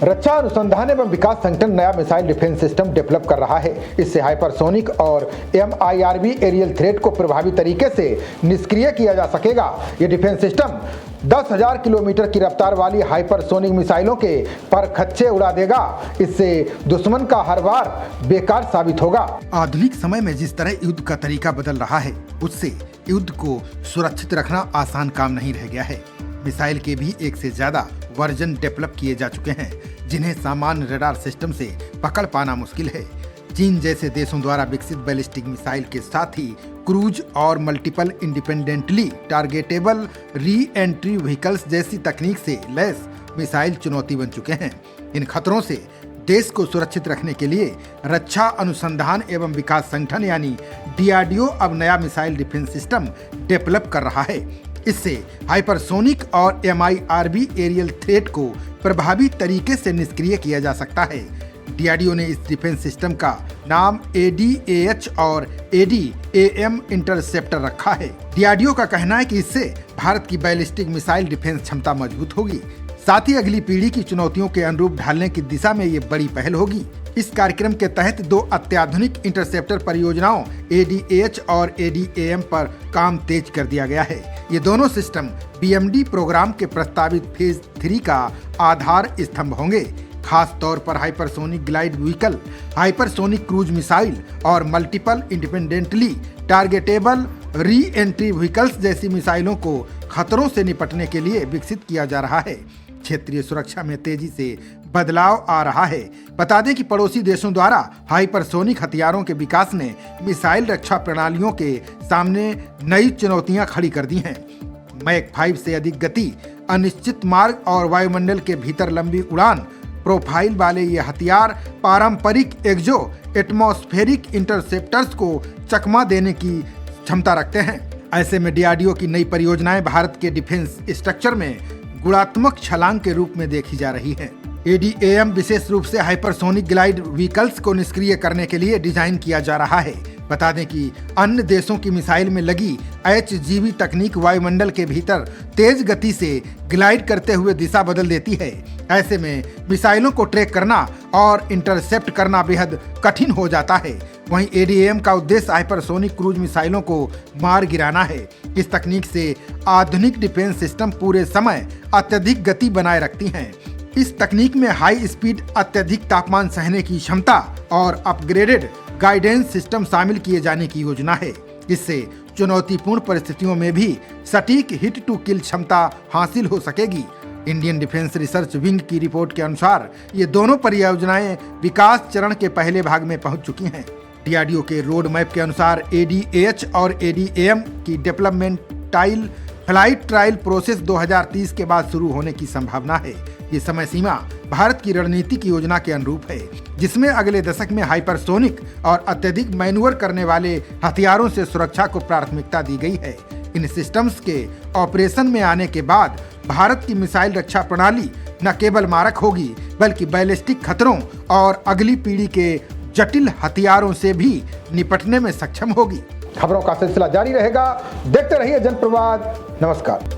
रक्षा अनुसंधान एवं विकास संगठन नया मिसाइल डिफेंस सिस्टम डेवलप कर रहा है। इससे हाइपरसोनिक और MIRV एरियल थ्रेट को प्रभावी तरीके से निष्क्रिय किया जा सकेगा। ये डिफेंस सिस्टम 10,000 किलोमीटर की रफ्तार वाली हाइपरसोनिक मिसाइलों के परखच्चे उड़ा देगा। इससे दुश्मन का हर वार बेकार साबित होगा। आधुनिक समय में जिस तरह युद्ध का तरीका बदल रहा है, उससे युद्ध को सुरक्षित रखना आसान काम नहीं रह गया है। मिसाइल के भी एक से ज्यादा वर्जन डेवलप किए जा चुके हैं, जिन्हें सामान्य रडार सिस्टम से पकड़ पाना मुश्किल है। चीन जैसे देशों द्वारा विकसित बैलिस्टिक मिसाइल के साथ ही क्रूज और multiple independently targetable re entry vehicles जैसी तकनीक से लैस मिसाइल चुनौती बन चुके हैं। इन खतरों से देश को सुरक्षित रखने के लिए रक्षा अनुसंधान एवं विकास संगठन यानी DRDO अब नया मिसाइल डिफेंस सिस्टम डेवलप कर रहा है। इससे हाइपरसोनिक और MIRV एरियल थ्रेट को प्रभावी तरीके से निष्क्रिय किया जा सकता है। DRDO ने इस डिफेंस सिस्टम का नाम ADAH और ADAM इंटरसेप्टर रखा है। DRDO का कहना है कि इससे भारत की बैलिस्टिक मिसाइल डिफेंस क्षमता मजबूत होगी, साथ ही अगली पीढ़ी की चुनौतियों के अनुरूप ढालने की दिशा में ये बड़ी पहल होगी। इस कार्यक्रम के तहत 2 अत्याधुनिक इंटरसेप्टर परियोजनाओं ADAH और ADAM पर काम तेज कर दिया गया है। ये दोनों सिस्टम BMD प्रोग्राम के प्रस्तावित फेज 3 का आधार स्तंभ होंगे। खास तौर पर hypersonic glide vehicle, hypersonic cruise missile और multiple independently targetable re entry vehicles जैसी मिसाइलों को खतरों से निपटने के लिए विकसित किया जा रहा है। क्षेत्रीय सुरक्षा में तेजी से बदलाव आ रहा है। बता दें कि पड़ोसी देशों द्वारा हाइपरसोनिक हथियारों के विकास ने मिसाइल रक्षा प्रणालियों के सामने नई चुनौतियां खड़ी कर दी हैं। मैक 5 से अधिक गति, अनिश्चित मार्ग और वायुमंडल के भीतर लंबी उड़ान प्रोफाइल वाले ये हथियार पारंपरिक एक्सो एटमॉस्फेरिक इंटरसेप्टर्स को चकमा देने की क्षमता रखते हैं। ऐसे में DRDO की नई परियोजनाएं भारत के डिफेंस स्ट्रक्चर में गुणात्मक छलांग के रूप में देखी जा रही है। ADAM विशेष रूप से हाइपरसोनिक ग्लाइड व्हीकल्स को निष्क्रिय करने के लिए डिजाइन किया जा रहा है। बता दें कि अन्य देशों की मिसाइल में लगी HGV तकनीक वायुमंडल के भीतर तेज गति से ग्लाइड करते हुए दिशा बदल देती है। ऐसे में मिसाइलों को ट्रैक करना और इंटरसेप्ट करना बेहद कठिन हो जाता है। वहीं ADAM का उद्देश्य हाइपरसोनिक क्रूज मिसाइलों को मार गिराना है। इस तकनीक से आधुनिक डिफेंस सिस्टम पूरे समय अत्यधिक गति बनाए रखती हैं। इस तकनीक में हाई स्पीड, अत्यधिक तापमान सहने की क्षमता और अपग्रेडेड गाइडेंस सिस्टम शामिल किए जाने की योजना है। इससे चुनौतीपूर्ण परिस्थितियों में भी सटीक हिट टू किल क्षमता हासिल हो सकेगी। इंडियन डिफेंस रिसर्च विंग की रिपोर्ट के अनुसार ये दोनों परियोजनाएं विकास चरण के पहले भाग में पहुंच चुकी हैं। DRDO के रोड मैप के अनुसार ADAH और ADAM की डेवलपमेंट फ्लाइट ट्रायल प्रोसेस 2030 के बाद शुरू होने की संभावना है। ये समय सीमा भारत की रणनीतिक योजना के अनुरूप है, जिसमें अगले दशक में हाइपरसोनिक और अत्यधिक मैन्यूवर करने वाले हथियारों से सुरक्षा को प्राथमिकता दी गई है। इन सिस्टम्स के ऑपरेशन में आने के बाद भारत की मिसाइल रक्षा प्रणाली न केवल मारक होगी, बल्कि बैलिस्टिक खतरों और अगली पीढ़ी के जटिल हथियारों से भी निपटने में सक्षम होगी। खबरों का सिलसिला जारी रहेगा। देखते रहिए जनप्रवाद। नमस्कार।